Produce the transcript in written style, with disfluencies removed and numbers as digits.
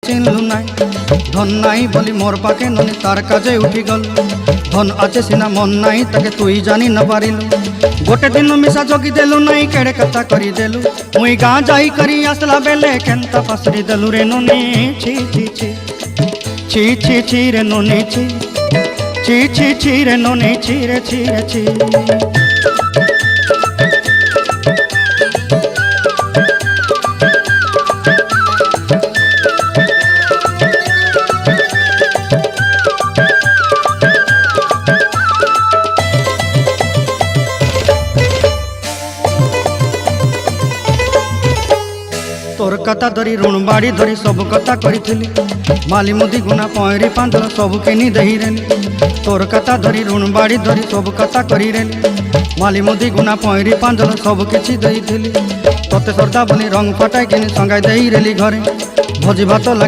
চিনলু নাই ধন নাই বলি মোর পাকে ননি তার কাজে উঠি গল ধন আছে সিনা মন নাই তাকে তুই জানি না পারিলু গোটে দিন মিশা জগি দেলু নাই কেড়ে কথা করি দেলু মুই গাঁ যাই করি আসলা বেলে কেনতা পাসরি দেলু রে ননি ছি ছি ছি ছি ছি ছি রে ননি ছি ছি ছি ছি রে ননি ছি রে ছি রে ছি तोर कथा धरी ऋण बाड़ी धरी सब कथा करी माली मुदी गुना पहरी पांदल सब किनी दही रेली तोर कथा धरी ऋण बाड़ी धरी सब कथा करी रेली माली मुदी गुना पहरी पांदल सब किछि दही तोते सरदा बोली रंग फटाई किनी संगाई दही रेली घरे भोजी भात लगी